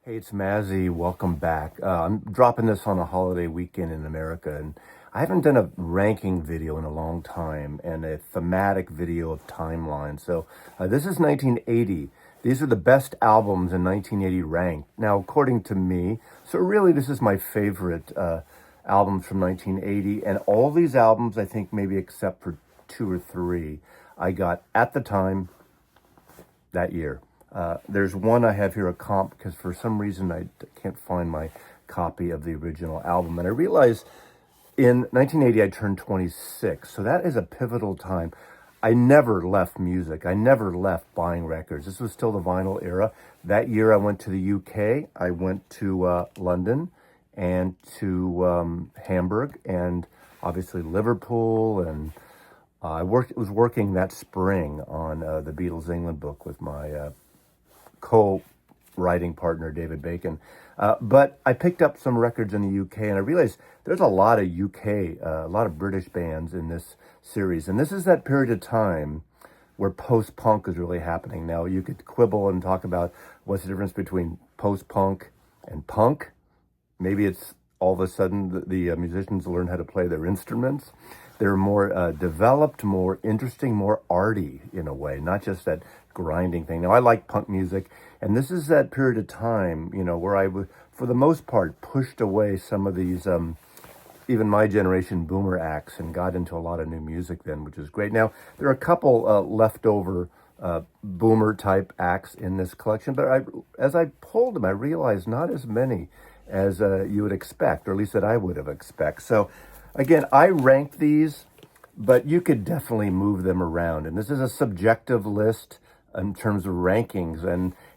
Hey, it's Mazzy. Welcome back. I'm dropping this on a holiday weekend in America, and I haven't done a ranking video in a long time and a thematic video of timeline. So this is 1980. These are the best albums in 1980 ranked. Now, according to me, so really this is my favorite albums from 1980, and all these albums, I think maybe except for two or three, I got at the time that year. There's one I have here, a comp, because for some reason I can't find my copy of the original album. And I realized in 1980 I turned 26, so that is a pivotal time. I never left music. I never left buying records. This was still the vinyl era. That year I went to the UK. I went to London and to Hamburg and obviously Liverpool, and was working that spring on the Beatles England book with my co-writing partner, David Bacon. But I picked up some records in the UK, and I realized there's a lot of UK, a lot of British bands in this series. And this is that period of time where post-punk is really happening. Now, you could quibble and talk about what's the difference between post-punk and punk. Maybe it's all of a sudden the musicians learn how to play their instruments. They're more developed, more interesting, more arty in a way, not just that grinding thing. Now, I like punk music, and this is that period of time, where I would, for the most part, pushed away some of these, even my generation boomer acts, and got into a lot of new music then, which is great. Now, there are a couple leftover boomer type acts in this collection, but as I pulled them, I realized not as many as you would expect, or at least that I would have expect. So again, I ranked these, but you could definitely move them around. And this is a subjective list in terms of rankings.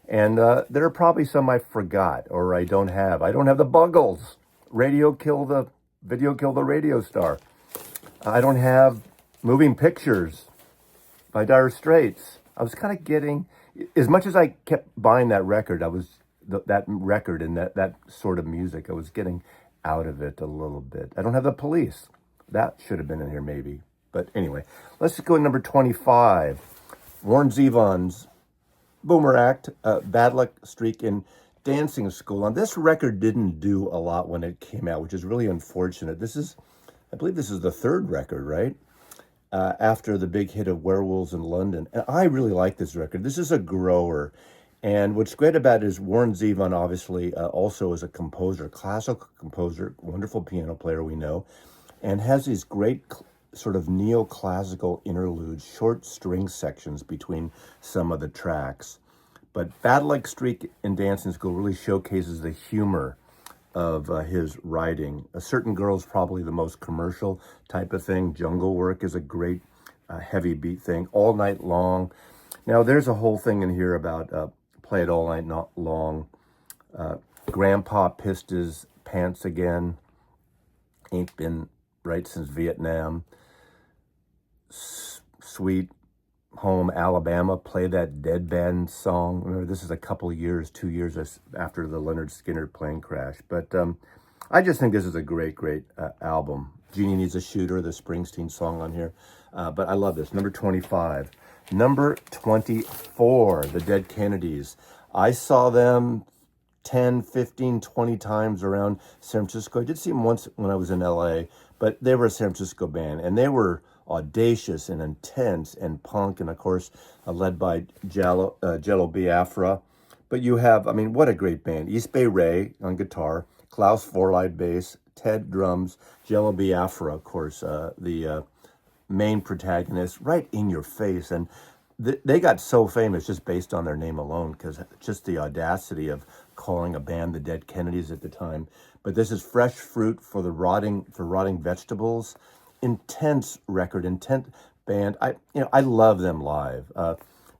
And there are probably some I forgot or I don't have. I don't have the Buggles. Video kill the radio star. I don't have Moving Pictures by Dire Straits. I was kind of getting, as much as I kept buying that record, that record and that sort of music, I was getting out of it a little bit. I don't have the Police. That should have been in here maybe. But anyway, let's just go to number 25. Warren Zevon's Boomer Act, Bad Luck Streak in Dancing School. Now, this record didn't do a lot when it came out, which is really unfortunate. I believe this is the third record, right? After the big hit of Werewolves in London. And I really like this record. This is a grower. And what's great about it is Warren Zevon obviously also is a composer, classical composer, wonderful piano player we know, and has these great sort of neoclassical interludes, short string sections between some of the tracks. But Bad Luck Streak in Dancing School really showcases the humor of his writing. A Certain Girl's probably the most commercial type of thing. Jungle Work is a great heavy beat thing. All Night Long. Now, there's a whole thing in here about Play It All Night Not Long. Grandpa Pissed His Pants Again. Ain't Been Right Since Vietnam. Sweet Home Alabama, Play That Dead Band song. Remember, this is a couple of years, 2 years after the Leonard Skinner plane crash. But I just think this is a great, great album. Jeannie Needs a Shooter, the Springsteen song on here. But I love this. Number 25. Number 24, the Dead Kennedys. I saw them 10, 15, 20 times around San Francisco. I did see them once when I was in LA, but they were a San Francisco band, and they were audacious and intense and punk, and of course, led by Jello Biafra. But you have, what a great band. East Bay Ray on guitar, Klaus Vorlied bass, Ted drums, Jello Biafra, of course, the main protagonist, right in your face. And they got so famous just based on their name alone, because just the audacity of calling a band the Dead Kennedys at the time. But this is fresh fruit for rotting vegetables. Intense record, intense band. I love them live.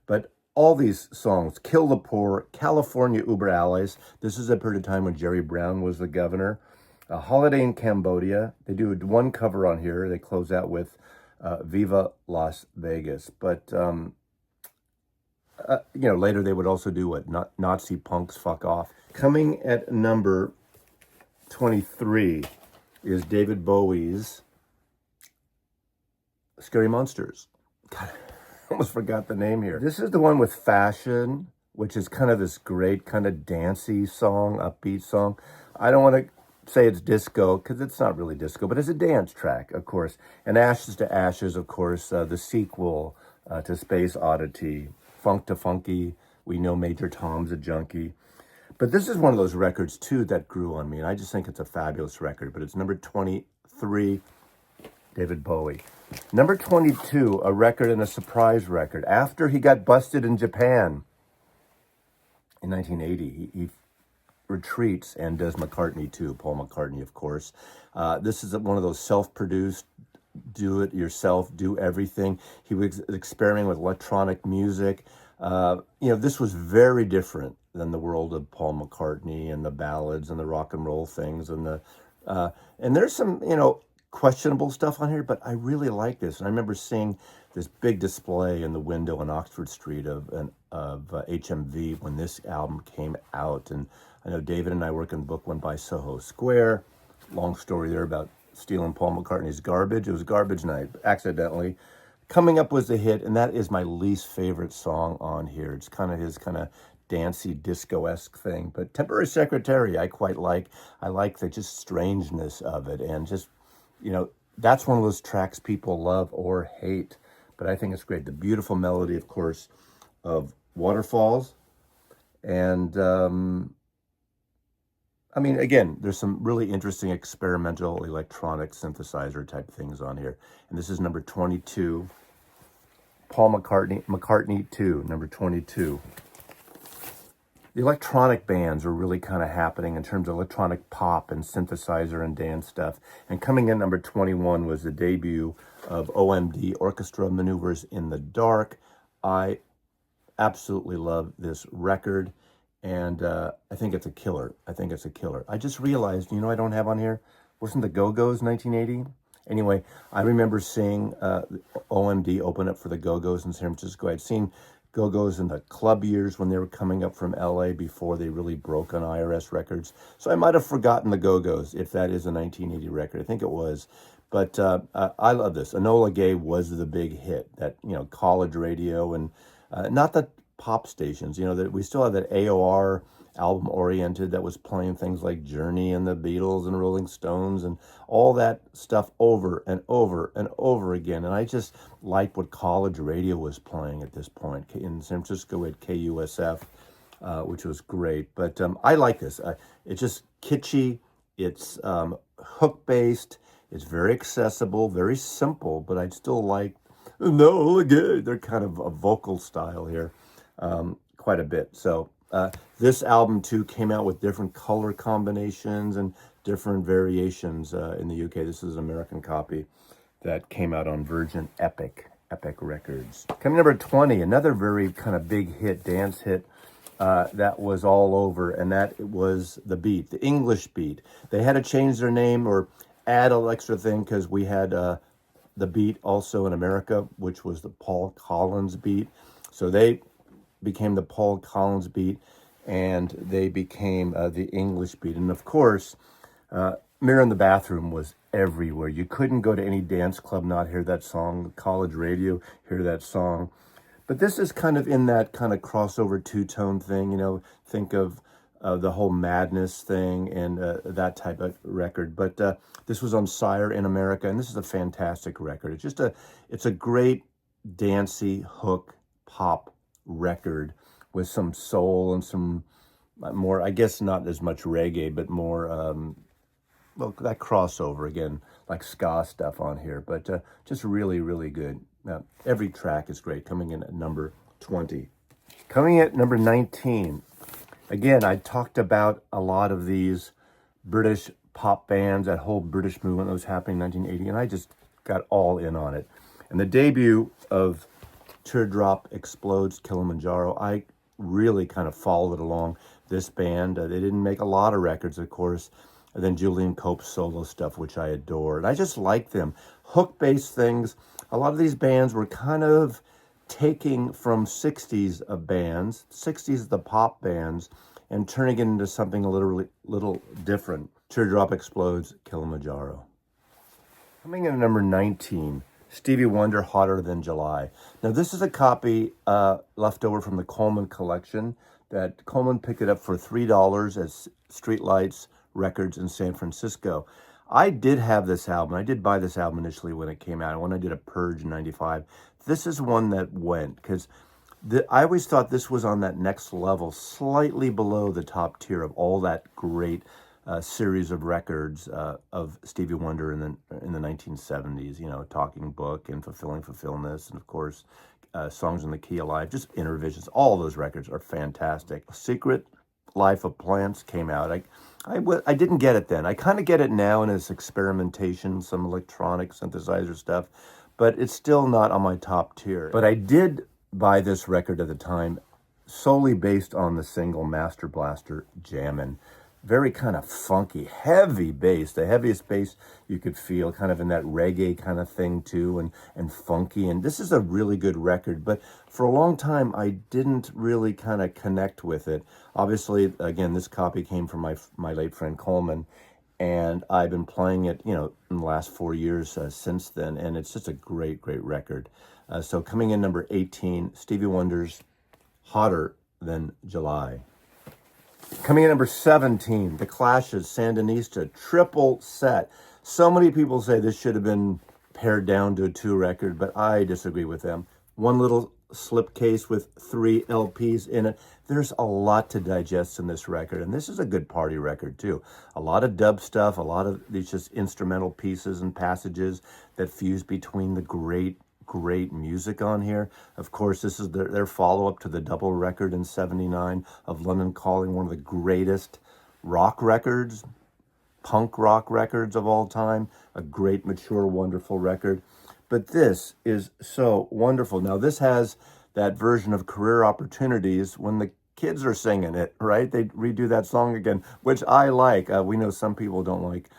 But all these songs, Kill the Poor, California Uber Allies. This is a period of time when Jerry Brown was the governor. Holiday in Cambodia. They do one cover on here. They close out with Viva Las Vegas. But later they would also do what Nazi punks fuck off. Coming at number 23 is David Bowie's Scary Monsters. God, I almost forgot the name here. This is the one with Fashion, which is kind of this great kind of dancey song, upbeat song. I don't want to say it's disco because it's not really disco, but it's a dance track, of course. And Ashes to Ashes, of course, the sequel to Space Oddity, Funk to Funky. We know Major Tom's a junkie. But this is one of those records, too, that grew on me. And I just think it's a fabulous record. But it's number 23, David Bowie. Number 22, a record and a surprise record. After he got busted in Japan in 1980, he retreats and does McCartney, too. Paul McCartney, of course. This is one of those self-produced, do it yourself, do everything. He was experimenting with electronic music. This was very different than the world of Paul McCartney and the ballads and the rock and roll things and there's some questionable stuff on here, but I really like this. And I remember seeing this big display in the window on Oxford Street of HMV when this album came out. And I know David and I work in book one by Soho Square. Long story there about stealing Paul McCartney's garbage. It was garbage night, accidentally. Coming Up was the hit, and that is my least favorite song on here. It's kind of his kind of dancey disco-esque thing. But Temporary Secretary, I quite like. I like the just strangeness of it. And just, that's one of those tracks people love or hate. But I think it's great. The beautiful melody, of course, of Waterfalls. And, again, there's some really interesting experimental electronic synthesizer type things on here. And this is number 22. Paul McCartney 2, number 22. The electronic bands are really kind of happening in terms of electronic pop and synthesizer and dance stuff. And coming in number 21 was the debut of OMD, Orchestra Maneuvers in the Dark. I absolutely love this record, and I think it's a killer. I just realized, I don't have on here, wasn't the Go-Go's 1980? Anyway, I remember seeing OMD open up for the Go-Go's in San Francisco. I'd seen Go-Go's in the club years when they were coming up from LA before they really broke on IRS records. So I might have forgotten the Go-Go's if that is a 1980 record. I think it was. But I love this. Enola Gay was the big hit, that, college radio and not the pop stations, that we still have that AOR album oriented that was playing things like Journey and the Beatles and Rolling Stones and all that stuff over and over and over again. And I just liked what college radio was playing at this point. In San Francisco at KUSF, which was great. But I like this. It's just kitschy. It's hook-based. It's very accessible, very simple, but I'd still like, no, again, they're kind of a vocal style here quite a bit. So this album, too, came out with different color combinations and different variations in the UK. This is an American copy that came out on Virgin Epic Records. Coming number 20, another very kind of big hit, dance hit, that was all over, and that was The Beat, the English Beat. They had to change their name or add a little extra thing because we had The Beat also in America, which was the Paul Collins Beat. So they became the Paul Collins Beat, and they became the English Beat. And of course, Mirror in the Bathroom was everywhere. You couldn't go to any dance club not hear that song, college radio, hear that song. But this is kind of in that kind of crossover two-tone thing, think of the whole Madness thing and that type of record. But this was on Sire in America, and this is a fantastic record. It's a great dancey hook pop record with some soul and some more, I guess not as much reggae, but more, that crossover again, like ska stuff on here, but just really, really good. Every track is great, coming in at number 20. Coming at number 19, again, I talked about a lot of these British pop bands, that whole British movement that was happening in 1980, and I just got all in on it. And the debut of Teardrop Explodes Kilimanjaro, I really kind of followed along this band. They didn't make a lot of records, of course. And then Julian Cope's solo stuff, which I adore. And I just like them. Hook-based things. A lot of these bands were kind of taking from 60s of bands, 60s the pop bands, and turning it into something a little different. Teardrop Explodes Kilimanjaro. Coming in at number 19, Stevie Wonder, Hotter Than July. Now, this is a copy left over from the Coleman collection that Coleman picked it up for $3 at Streetlights Records in San Francisco. I did have this album. I did buy this album initially when it came out, when I did a purge in 95. This is one that went, because I always thought this was on that next level, slightly below the top tier of all that great series of records of Stevie Wonder in the 1970s. You know, Talking Book and Fulfilling Fulfillness, and of course, Songs in the Key of Life, just Intervisions. All those records are fantastic. Secret Life of Plants came out. I didn't get it then. I kind of get it now in its experimentation, some electronic synthesizer stuff, but it's still not on my top tier. But I did buy this record at the time solely based on the single Master Blaster Jammin'. Very kind of funky, heavy bass, the heaviest bass you could feel, kind of in that reggae kind of thing too, and funky. And this is a really good record, but for a long time I didn't really kind of connect with it. Obviously, again, this copy came from my late friend Coleman, and I've been playing it, you know, in the last 4 years since then, and it's just a great, great record. So coming in number 18, Stevie Wonder's Hotter Than July. Coming in number 17, The Clash's Sandinista triple set. So many people say this should have been pared down to a 2 record, but I disagree with them. One little slipcase with 3 LPs in it. There's a lot to digest in this record, and this is a good party record too. A lot of dub stuff, a lot of these just instrumental pieces and passages that fuse between the great music on here. Of course, this is their follow-up to the double record in 79 of Lennon Calling, one of the greatest rock records, punk rock records of all time. A great, mature, wonderful record. But this is so wonderful. Now, this has that version of Career Opportunities when the kids are singing it, right? They redo that song again, which I like. We know some people don't like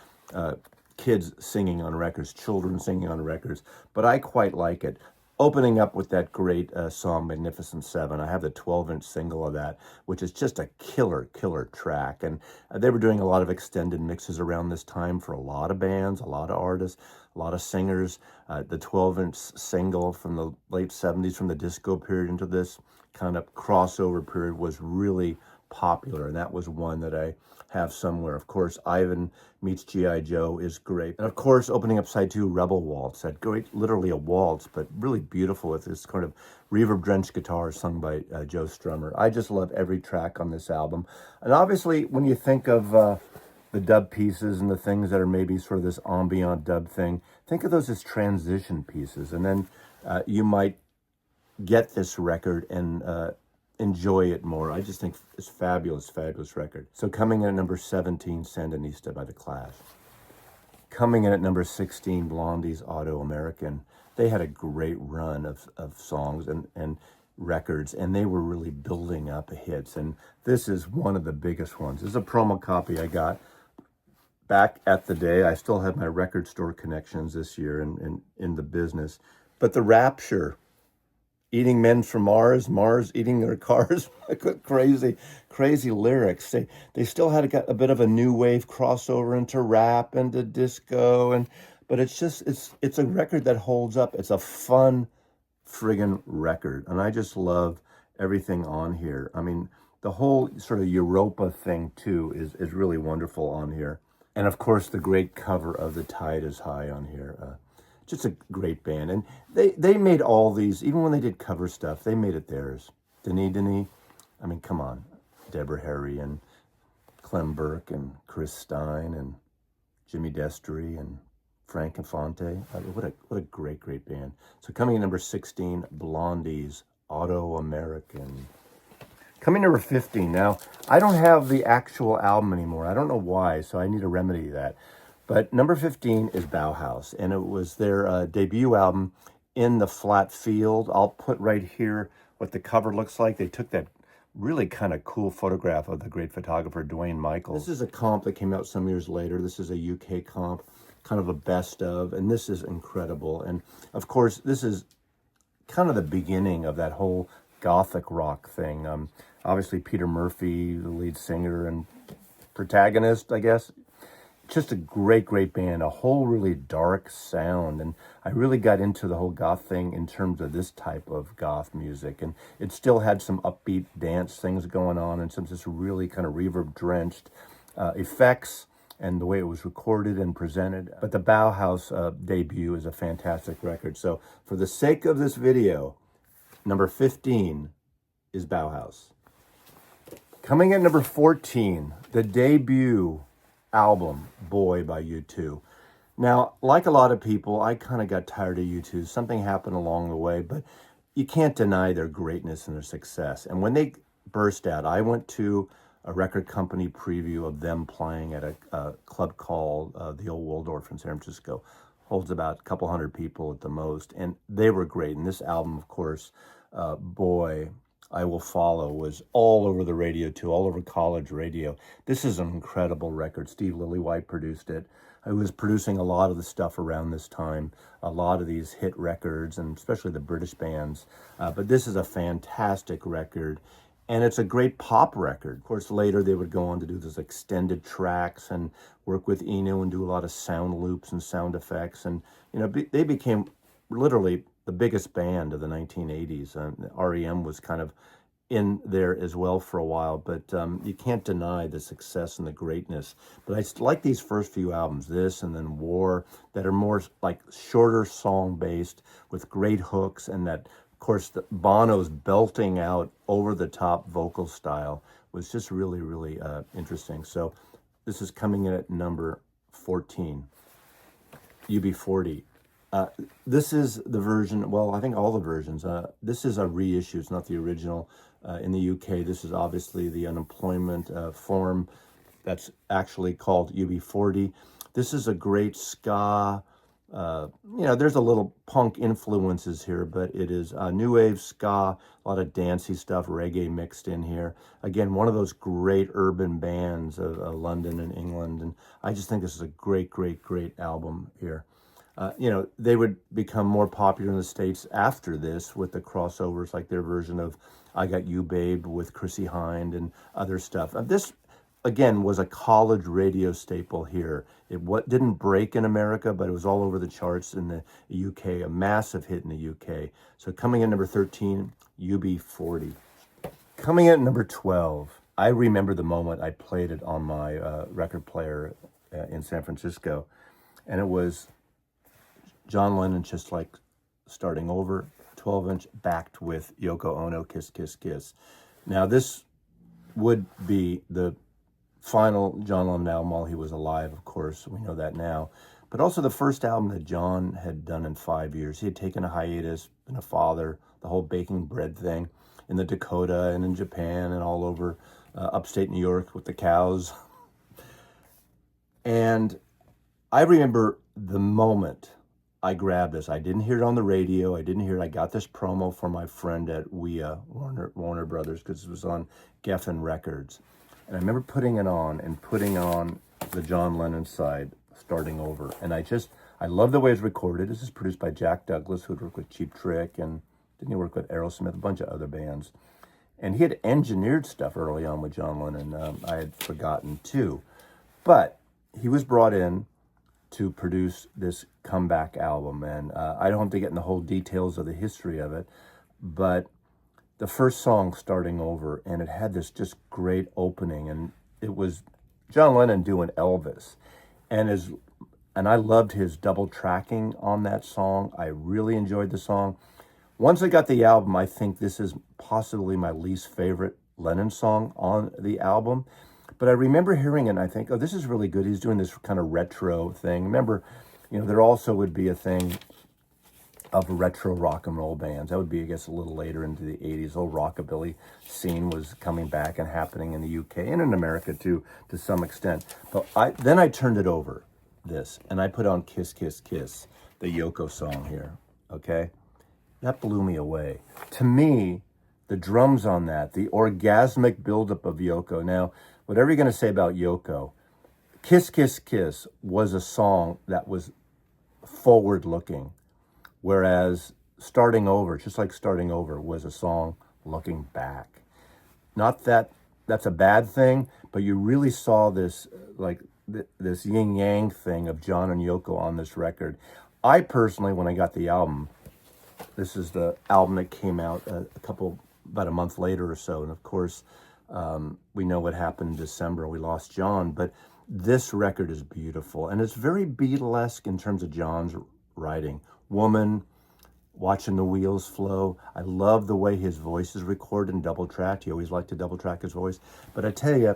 kids singing on records, children singing on records, but I quite like it. Opening up with that great song, Magnificent Seven. I have the 12-inch single of that, which is just a killer track. And they were doing a lot of extended mixes around this time for a lot of bands, a lot of artists, a lot of singers. The 12-inch single from the late 70s, from the disco period into this kind of crossover period, was really popular, and that was one that I have somewhere. Of course, Ivan Meets G.I. Joe is great. And of course, opening up side 2, Rebel Waltz, that great, literally a waltz, but really beautiful with this kind of reverb-drenched guitar sung by Joe Strummer. I just love every track on this album. And obviously, when you think of the dub pieces and the things that are maybe sort of this ambient dub thing, think of those as transition pieces. And then you might get this record and enjoy it more. I just think it's fabulous record. So coming in at number 17, Sandinista by The Clash. Coming in at number 16, Blondie's Auto-American. They had a great run of songs and records, and they were really building up hits. And this is one of the biggest ones. This is a promo copy I got back at the day. I still have my record store connections this year in the business. But The Rapture, eating men from Mars, Mars eating their cars. crazy lyrics. They still had a bit of a new wave crossover into rap and to disco, but it's a record that holds up. It's a fun friggin' record, and I just love everything on here. I mean, the whole sort of Europa thing too is really wonderful on here, and of course the great cover of The Tide Is High on here. Just a great band. And they made all these, even when they did cover stuff, they made it theirs. Denis, I mean, come on. Deborah Harry and Clem Burke and Chris Stein and Jimmy Destry and Frank Infante. What a great band. So coming in number 16, Blondie's Auto-American. Coming number 15. Now, I don't have the actual album anymore. I don't know why, so I need to remedy that. But number 15 is Bauhaus, and it was their debut album, In the Flat Field. I'll put right here what the cover looks like. They took that really kind of cool photograph of the great photographer Dwayne Michaels. This is a comp that came out some years later. This is a UK comp, kind of a best of, and this is incredible. And of course, this is kind of the beginning of that whole gothic rock thing. Obviously, Peter Murphy, the lead singer and protagonist, I guess. just a great, great band, a whole really dark sound. And I really got into the whole goth thing in terms of this type of goth music. And it still had some upbeat dance things going on and some just really kind of reverb drenched effects and the way it was recorded and presented. But the Bauhaus debut is a fantastic record. So for the sake of this video, number 15 is Bauhaus. Coming at number 14, the debut album, Boy by U2. Now, like a lot of people, I kind of got tired of U2. Something happened along the way, but you can't deny their greatness and their success. And when they burst out, I went to a record company preview of them playing at a club called the Old Waldorf in San Francisco. Holds about a couple hundred people at the most, and they were great. And this album, of course, Boy, I Will Follow, was all over the radio too, all over college radio. This is an incredible record. Steve Lillywhite produced it. I was producing a lot of the stuff around this time, a lot of these hit records, and especially the British bands. But this is a fantastic record, and it's a great pop record. Of course, later they would go on to do those extended tracks and work with Eno and do a lot of sound loops and sound effects. And, you know, they became literally the biggest band of the 1980s. REM was kind of in there as well for a while, but you can't deny the success and the greatness. But I like these first few albums, this and then War, that are more like shorter song based with great hooks, and that, of course, Bono's belting out over the top vocal style was just really, really interesting. So this is coming in at number 14, UB40. This is the version, well, I think all the versions. This is a reissue, it's not the original. In the UK, this is obviously the unemployment form that's actually called UB40. This is a great ska, there's a little punk influences here, but it is new wave ska, a lot of dancey stuff, reggae mixed in here. Again, one of those great urban bands of London and England, and I just think this is a great, great, great album here. They would become more popular in the States after this with the crossovers, like their version of I Got You Babe with Chrissie Hynde and other stuff. This, again, was a college radio staple here. It didn't break in America, but it was all over the charts in the UK, a massive hit in the UK. So coming in number 13, UB40. Coming in at number 12, I remember the moment I played it on my record player in San Francisco, and it was John Lennon, Just Like Starting Over, 12-inch, backed with Yoko Ono, Kiss, Kiss, Kiss. Now, this would be the final John Lennon album while he was alive, of course. We know that now. But also the first album that John had done in 5 years. He had taken a hiatus, been a father, the whole baking bread thing in the Dakota and in Japan and all over upstate New York with the cows. And I remember the moment I grabbed this. I didn't hear it on the radio. I got this promo from my friend at Warner Brothers, because it was on Geffen Records. And I remember putting it on and putting on the John Lennon side, Starting Over. And I love the way it's recorded. This is produced by Jack Douglas, who had worked with Cheap Trick, and didn't he work with Aerosmith, a bunch of other bands. And he had engineered stuff early on with John Lennon. I had forgotten too. But he was brought in to produce this comeback album. And I don't have to get in the whole details of the history of it, but the first song, Starting Over, and it had this just great opening, and it was John Lennon doing Elvis. And I loved his double tracking on that song. I really enjoyed the song. Once I got the album, I think this is possibly my least favorite Lennon song on the album. But I remember hearing it and I think, oh, this is really good. He's doing this kind of retro thing. Remember, there also would be a thing of retro rock and roll bands. That would be, I guess, a little later into the 80s. The whole rockabilly scene was coming back and happening in the UK and in America too, to some extent. But then I turned it over, this, and I put on Kiss, Kiss, Kiss, the Yoko song here, okay? That blew me away. To me, the drums on that, the orgasmic buildup of Yoko. Now, whatever you're going to say about Yoko, Kiss, Kiss, Kiss was a song that was forward-looking, whereas Starting Over, Just Like Starting Over, was a song looking back. Not that that's a bad thing, but you really saw this, like this yin yang thing of John and Yoko on this record. I personally, when I got the album, this is the album that came out about a month later or so. And of course, we know what happened in December. We lost John, but this record is beautiful. And it's very Beatlesque in terms of John's writing. Woman, watching the wheels flow. I love the way his voice is recorded and double tracked. He always liked to double track his voice. But I tell you,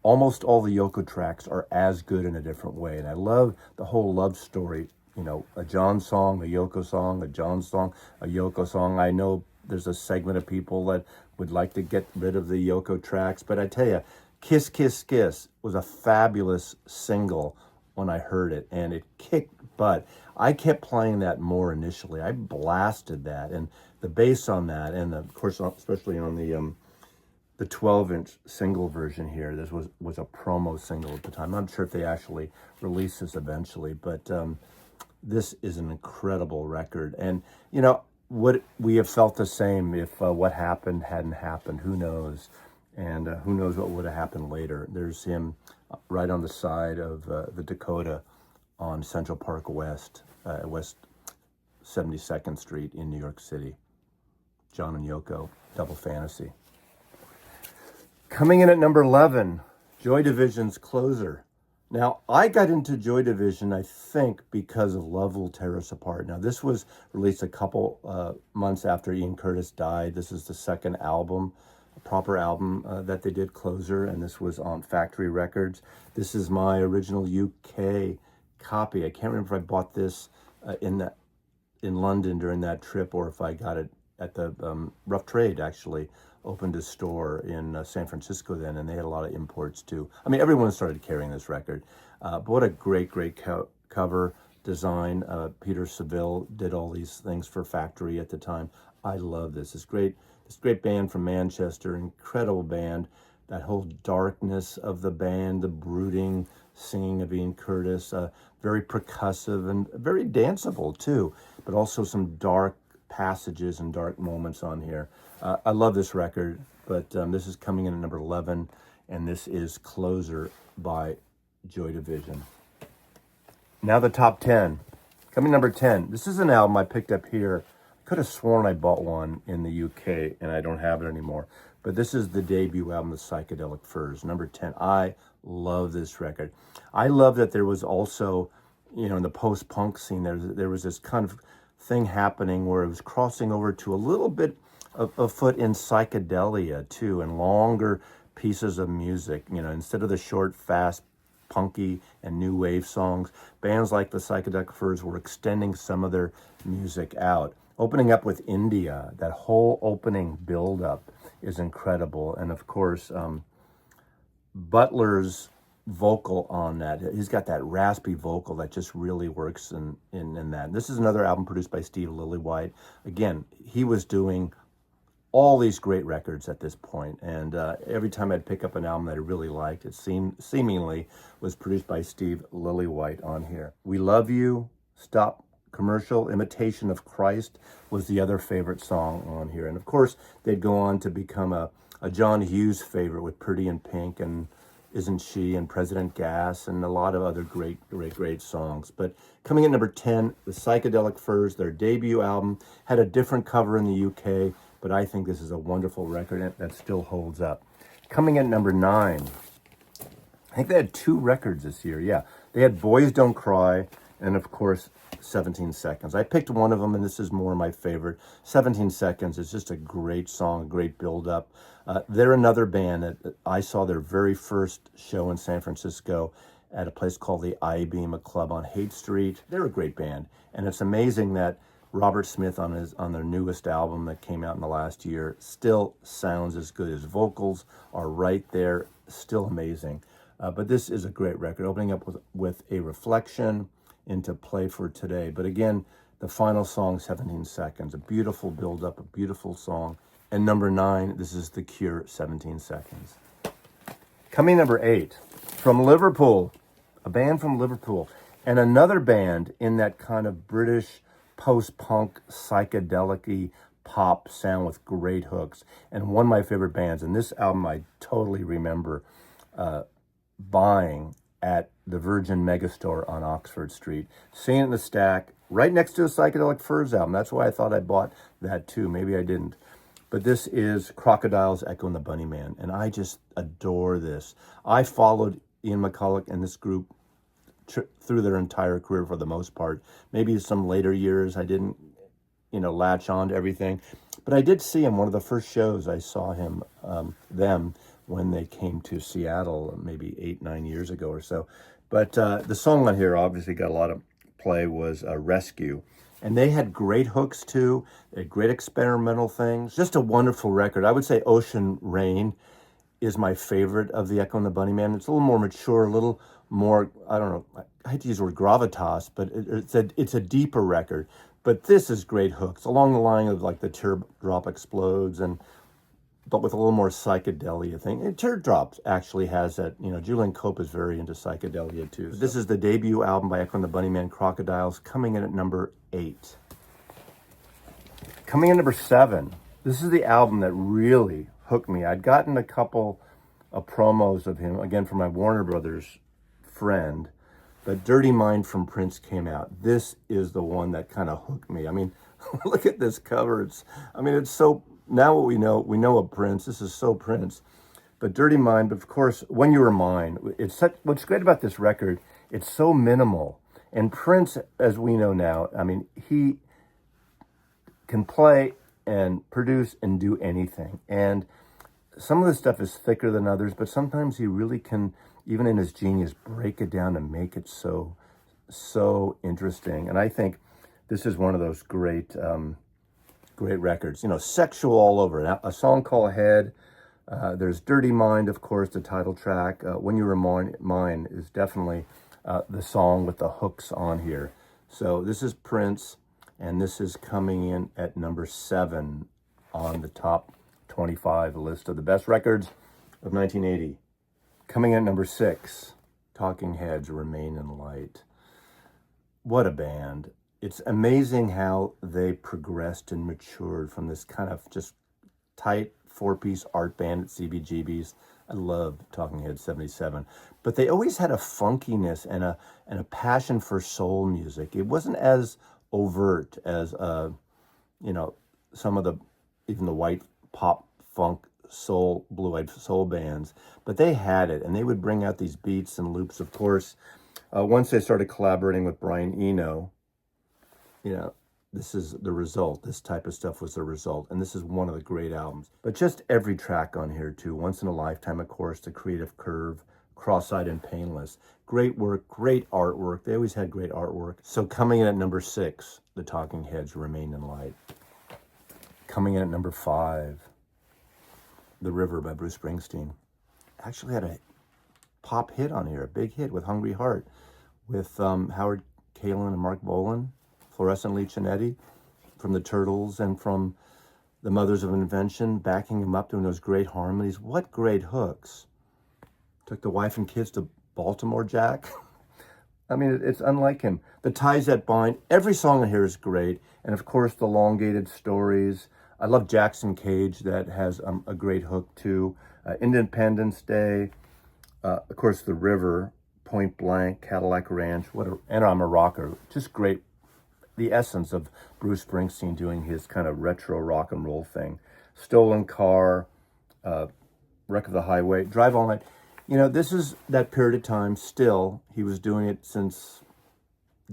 almost all the Yoko tracks are as good in a different way. And I love the whole love story. You know, a John song, a Yoko song, a John song, a Yoko song. I know there's a segment of people that would like to get rid of the Yoko tracks, but I tell you, Kiss, Kiss, Kiss was a fabulous single when I heard it, and it kicked butt. I kept playing that more initially. I blasted that, and the bass on that, and of course, especially on the 12-inch single version here. This was a promo single at the time. I'm not sure if they actually released this eventually, but this is an incredible record. And, you know, would we have felt the same if what happened hadn't happened? Who knows? And who knows what would have happened later. There's him right on the side of the Dakota on Central Park West, West 72nd Street in New York City. John and Yoko, Double Fantasy. Coming in at number 11, Joy Division's Closer. Now, I got into Joy Division, I think, because of Love Will Tear Us Apart. Now, this was released a couple months after Ian Curtis died. This is the second album, a proper album that they did, Closer, and this was on Factory Records. This is my original UK copy. I can't remember if I bought this in London during that trip or if I got it at the Rough Trade, actually. Opened a store in San Francisco then, and they had a lot of imports too. I mean, everyone started carrying this record. But what a great cover design. Peter Seville did all these things for Factory at the time. I love this. This great band from Manchester, incredible band. That whole darkness of the band, the brooding singing of Ian Curtis, very percussive and very danceable too, but also some dark passages and dark moments on here. I love this record, but this is coming in at number 11, and this is Closer by Joy Division. Now the top 10. Coming number 10. This is an album I picked up here. I could have sworn I bought one in the UK, and I don't have it anymore. But this is the debut album, The Psychedelic Furs, number 10. I love this record. I love that there was also, you know, in the post-punk scene, there was this kind of thing happening where it was crossing over to a little bit of a foot in psychedelia too, and longer pieces of music. You know, instead of the short, fast, punky and new wave songs, bands like the Psychedelic Furs were extending some of their music out. Opening up with India, that whole opening build-up is incredible. And of course, Butler's vocal on that. He's got that raspy vocal that just really works in that. This is another album produced by Steve Lillywhite. Again, he was doing all these great records at this point, and every time I'd pick up an album that I really liked, it seemingly was produced by Steve Lillywhite on here. We Love You, Stop Commercial, Imitation of Christ was the other favorite song on here. And of course, they'd go on to become a John Hughes favorite with Pretty in Pink and Isn't She and President Gas and a lot of other great songs. But coming in number 10, the Psychedelic Furs, their debut album, had a different cover in the UK, but I think this is a wonderful record that still holds up. Coming in number 9, I think they had 2 records this year. Yeah, they had Boys Don't Cry and, of course, 17 Seconds. I picked one of them, and this is more my favorite. 17 Seconds is just a great song, a great build-up. They're another band that I saw their very first show in San Francisco at a place called the I-Beam, a club on Haight Street. They're a great band, and it's amazing that Robert Smith on their newest album that came out in the last year still sounds as good. His vocals are right there, still amazing. But this is a great record, opening up with a reflection into Play for Today. But again, the final song, 17 Seconds, a beautiful build-up, a beautiful song. And number 9, this is The Cure, 17 Seconds. Coming number 8, from Liverpool, a band from Liverpool, and another band in that kind of British post-punk, psychedelic-y pop sound with great hooks, and one of my favorite bands. And this album I totally remember buying at the Virgin Megastore on Oxford Street. Seeing it in the stack right next to a Psychedelic Furs album. That's why I thought I bought that too. Maybe I didn't. But this is Crocodile's Echo and the Bunnymen, and I just adore this. I followed Ian McCulloch and this group through their entire career for the most part. Maybe some later years I didn't, latch on to everything. But I did see him, one of the first shows I saw him, them, when they came to Seattle maybe 8-9 years ago or so. But the song on here obviously got a lot of play, was Rescue. And they had great hooks too, they had great experimental things. Just a wonderful record. I would say Ocean Rain is my favorite of the Echo and the Bunnymen. It's a little more mature, a little more, I don't know, I hate to use the word gravitas, but it's a deeper record. But this is great hooks, along the line of like the Teardrop Explodes, but with a little more psychedelia thing. And Teardrops actually has that, Julian Cope is very into psychedelia too. This is the debut album by Echo and the Bunnymen, Crocodiles, coming in at number 8. Coming in number 7, this is the album that really hooked me. I'd gotten a couple of promos of him, again, from my Warner Brothers friend, but Dirty Mind from Prince came out. This is the one that kind of hooked me. I mean, look at this cover. It's so, now what we know of Prince, this is so Prince. But Dirty Mind, but of course, When You Were Mine, what's great about this record, it's so minimal. And Prince, as we know now, he can play and produce and do anything. And some of the stuff is thicker than others, but sometimes he really can, even in his genius, break it down and make it so interesting. And I think this is one of those great records. Sexual all over. A song called Head. There's Dirty Mind, of course, the title track. When You Were Mine is definitely the song with the hooks on here. So this is Prince, and this is coming in at number 7 on the top 25 list of the best records of 1980. Coming in at number 6, Talking Heads, Remain in Light. What a band. It's amazing how they progressed and matured from this kind of just tight 4-piece art band at CBGB's. I love Talking Heads 77. But they always had a funkiness and a passion for soul music. It wasn't as overt as, some of even the white pop, funk, soul, blue-eyed soul bands. But they had it, and they would bring out these beats and loops, of course. Once they started collaborating with Brian Eno, this is the result. This type of stuff was the result. And this is one of the great albums. But just every track on here, too. Once in a Lifetime, of course, The Creative Curve, Cross-Eyed and Painless. Great work, great artwork. They always had great artwork. So coming in at number 6, The Talking Heads, Remain in Light. Coming in at number 5, The River by Bruce Springsteen. Actually had a pop hit on here, a big hit with Hungry Heart, with Howard Kaylan and Mark Bolan, Fluorescent Lichanetti from the Turtles and from the Mothers of Invention, backing him up, doing those great harmonies. What great hooks. Took the wife and kids to Baltimore, Jack. It's unlike him. The Ties That Bind, every song on here is great. And of course, the Elongated Stories. I love Jackson Cage, that has a great hook too. Independence Day, of course, The River, Point Blank, Cadillac Ranch, and I'm a Rocker. Just great. The essence of Bruce Springsteen doing his kind of retro rock and roll thing. Stolen Car, Wreck of the Highway, Drive All Night. This is that period of time still. He was doing it since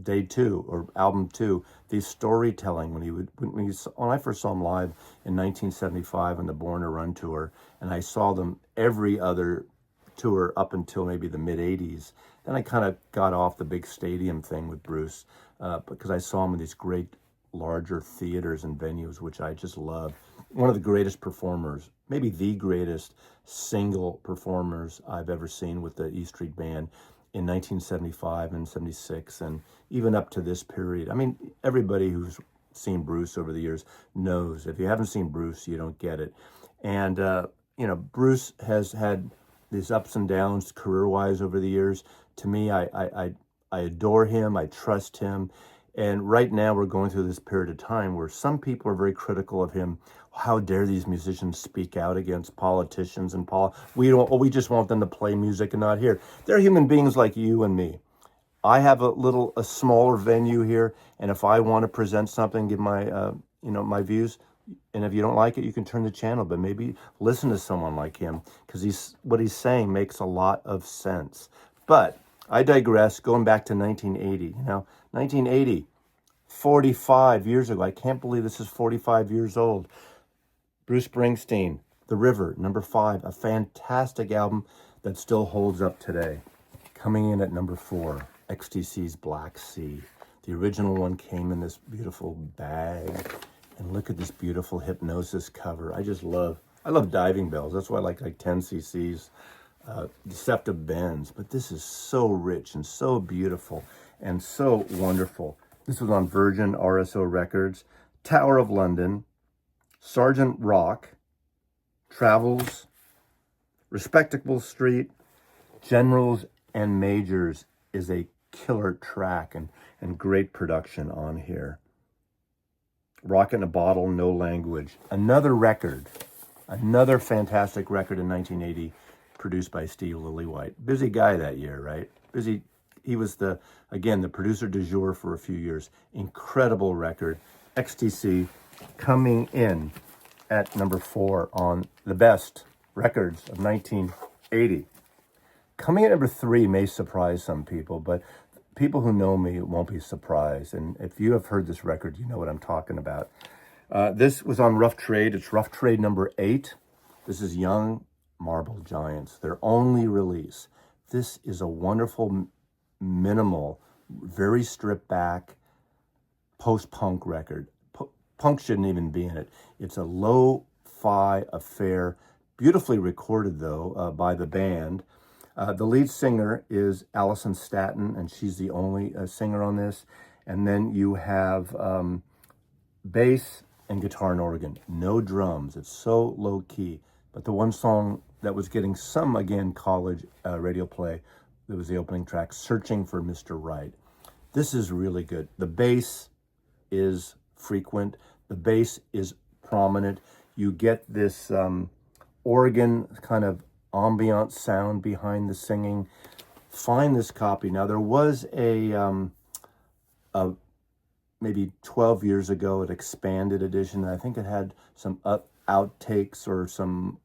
day 2 or album 2. The storytelling when I first saw him live in 1975 on the Born to Run tour, and I saw them every other tour up until maybe the mid 80s. Then I kind of got off the big stadium thing with Bruce because I saw him in these great larger theaters and venues, which I just love. One of the greatest performers, maybe the greatest single performers I've ever seen with the E Street Band in 1975 and 76, and even up to this period. Everybody who's seen Bruce over the years knows if you haven't seen Bruce, you don't get it. And, Bruce has had these ups and downs career-wise over the years. To me, I adore him. I trust him. And right now we're going through this period of time where some people are very critical of him. How dare these musicians speak out against politicians and we just want them to play music and not hear. They're human beings like you and me. I have a smaller venue here, and if I want to present something, give my my views, and if you don't like it, you can turn the channel. But maybe listen to someone like him, because what he's saying makes a lot of sense. But I digress. Going back to 1980, 1980, 45 years ago. I can't believe this is 45 years old. Bruce Springsteen, The River, number 5, a fantastic album that still holds up today. Coming in at number 4, XTC's Black Sea. The original one came in this beautiful bag. And look at this beautiful Hypnosis cover. I love diving bells. That's why I like 10cc's, Deceptive Bends. But this is so rich and so beautiful and so wonderful. This was on Virgin RSO Records, Tower of London, Sergeant Rock, Travels, Respectable Street, Generals and Majors is a killer track and great production on here. Rock in a Bottle, No Language. Another fantastic record in 1980, produced by Steve Lillywhite. Busy guy that year, right? Busy. He was the producer du jour for a few years. Incredible record. XTC coming in at number 4 on the best records of 1980. Coming at number 3 may surprise some people, but people who know me won't be surprised. And if you have heard this record, you know what I'm talking about. This was on Rough Trade. It's Rough Trade number 8. This is Young Marble Giants, their only release. This is a wonderful, minimal, very stripped back post-punk record. Punk shouldn't even be in it. It's a lo-fi affair, beautifully recorded though by the band. The lead singer is Allison Staton, and she's the only singer on this. And then you have bass and guitar and organ, no drums. It's so low key. But the one song that was getting some, again, college radio play, that was the opening track, Searching for Mr. Right. This is really good. The bass is frequent. The bass is prominent. You get this organ kind of ambient sound behind the singing. Find this copy. Now, there was a maybe 12 years ago, an expanded edition. I think it had some outtakes or some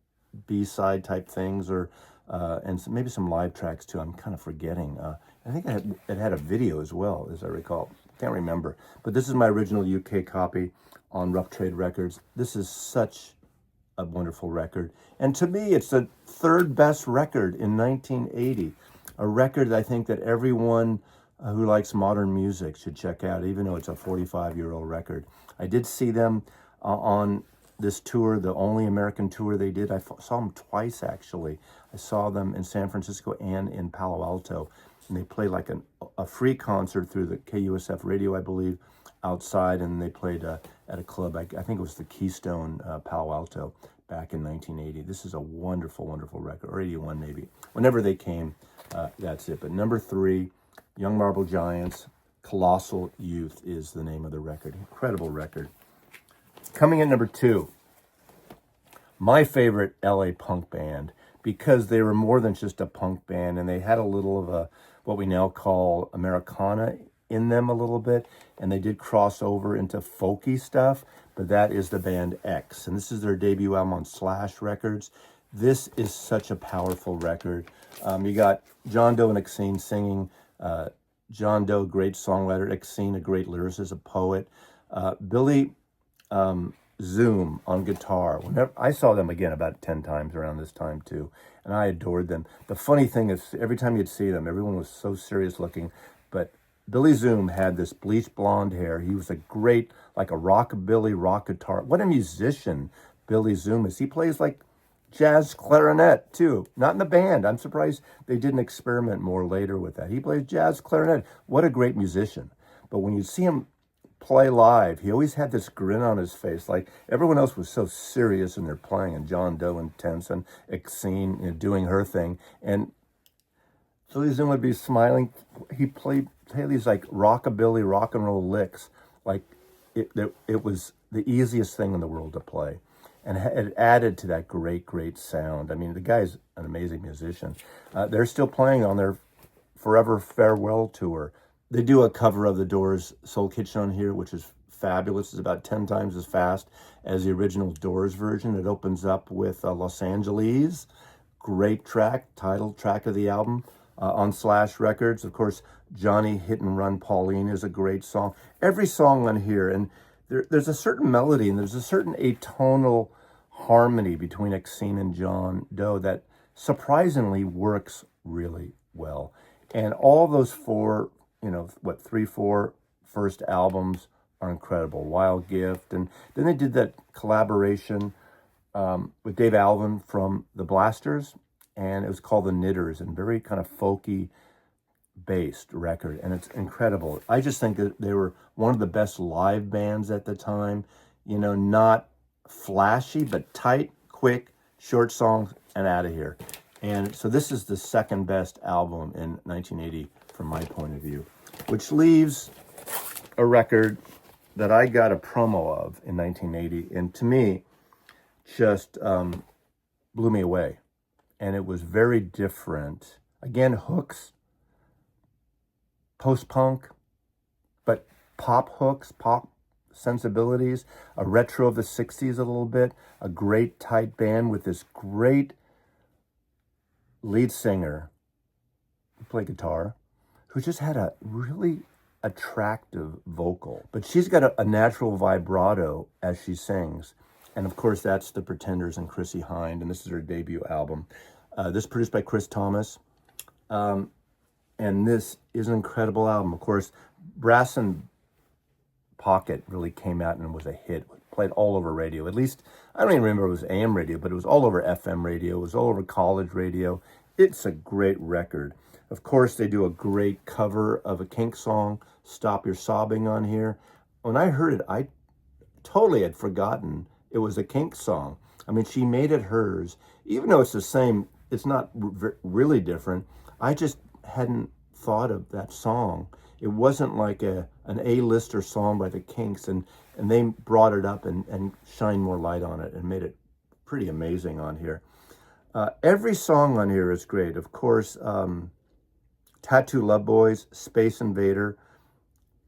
B-side type things, or and maybe some live tracks too. I'm kind of forgetting. I think it had a video as well, as I recall. Can't remember. But this is my original UK copy on Rough Trade Records. This is such a wonderful record. And to me, it's the third best record in 1980. A record I think that everyone who likes modern music should check out, even though it's a 45-year-old record. I did see them on this tour, the only American tour they did. I saw them twice, actually. I saw them in San Francisco and in Palo Alto. And they played like a free concert through the KUSF radio, I believe, outside. And they played at a club, I think it was the Keystone Palo Alto, back in 1980. This is a wonderful, wonderful record, or 81 maybe. Whenever they came, that's it. But number 3, Young Marble Giants, Colossal Youth is the name of the record. Incredible record. Coming in number 2, my favorite LA punk band, because they were more than just a punk band, and they had a little of a, what we now call Americana in them a little bit, and they did cross over into folky stuff, but that is the band X, and this is their debut album on Slash Records. This is such a powerful record. You got John Doe and Exene singing. John Doe, great songwriter. Exene, a great lyricist, a poet. Billy Zoom on guitar. Whenever I saw them again about 10 times around this time too, and I adored them. The funny thing is, every time you'd see them, everyone was so serious looking, but Billy Zoom had this bleached blonde hair. He was a great, like a rockabilly rock guitar. What a musician Billy Zoom is. He plays like jazz clarinet too, not in the band. I'm surprised they didn't experiment more later with that. He plays jazz clarinet. What a great musician. But when you see him play live, he always had this grin on his face. Like everyone else was so serious in their playing, and John Doe intense, and Exene doing her thing. And So these would be smiling. He played these like rockabilly, rock and roll licks. Like it was the easiest thing in the world to play. And it added to that great, great sound. I mean, the guy's an amazing musician. They're still playing on their Forever Farewell tour. They do a cover of the Doors' Soul Kitchen on here, which is fabulous. It's about 10 times as fast as the original Doors version. It opens up with Los Angeles. Great track, title track of the album on Slash Records. Of course, Johnny Hit and Run Pauline is a great song. Every song on here, and there's a certain melody and there's a certain atonal harmony between Exene and John Doe that surprisingly works really well. And all those four, three, four first albums are incredible. Wild Gift. And then they did that collaboration with Dave Alvin from the Blasters, and it was called The Knitters, and very kind of folky based record, and it's incredible. I just think that they were one of the best live bands at the time, not flashy, but tight, quick, short songs, and out of here. And so this is the second best album in 1980 from my point of view, which leaves a record that I got a promo of in 1980, and to me, just blew me away. And it was very different. Again, hooks, post-punk, but pop hooks, pop sensibilities, a retro of the 60s a little bit, a great tight band with this great lead singer who played guitar, who just had a really attractive vocal. But she's got a natural vibrato as she sings. And of course, that's the Pretenders and Chrissie Hynde, and this is her debut album. This is produced by Chris Thomas. And this is an incredible album. Of course, Brass and Pocket really came out and was a hit. Played all over radio. At least, I don't even remember if it was AM radio, but it was all over FM radio. It was all over college radio. It's a great record. Of course, they do a great cover of a Kinks song, Stop Your Sobbing, on here. When I heard it, I totally had forgotten it was a Kinks song. I mean, she made it hers. Even though it's the same, it's not really different. I just hadn't thought of that song. It wasn't like an A-lister song by the Kinks, and they brought it up and shined more light on it and made it pretty amazing on here. Every song on here is great. Of course, Tattoo Love Boys, Space Invader,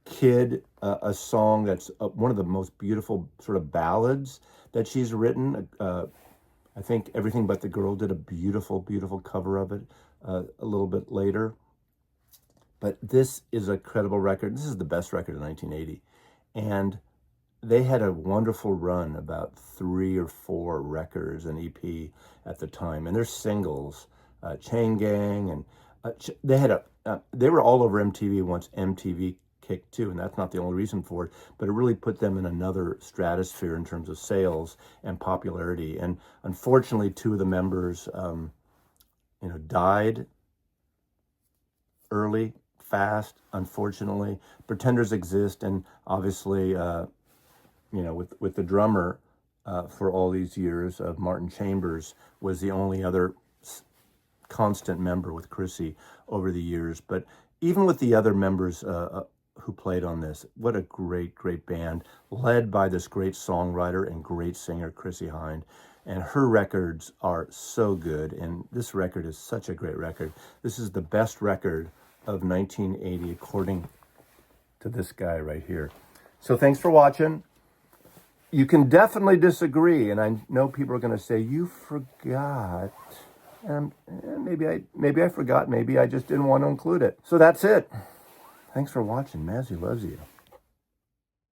Kid, a song that's one of the most beautiful sort of ballads that she's written. I think Everything But the Girl did a beautiful, beautiful cover of it a little bit later. But this is a credible record. This is the best record of 1980. And they had a wonderful run, about 3 or 4 records, an EP at the time. And their singles, Chain Gang, and they were all over MTV once MTV kicked too. And that's not the only reason for it, but it really put them in another stratosphere in terms of sales and popularity. And unfortunately, 2 of the members, died early, fast, unfortunately. Pretenders exist, and obviously, with the drummer for all these years of Martin Chambers was the only other constant member with Chrissie over the years. But even with the other members who played on this, what a great, great band, led by this great songwriter and great singer, Chrissie Hynde. And her records are so good, and this record is such a great record. This is the best record of 1980, according to this guy right here. So thanks for watching. You can definitely disagree, and I know people are going to say, you forgot. And maybe I forgot. Maybe I just didn't want to include it. So that's it. Thanks for watching. Mazzy loves you.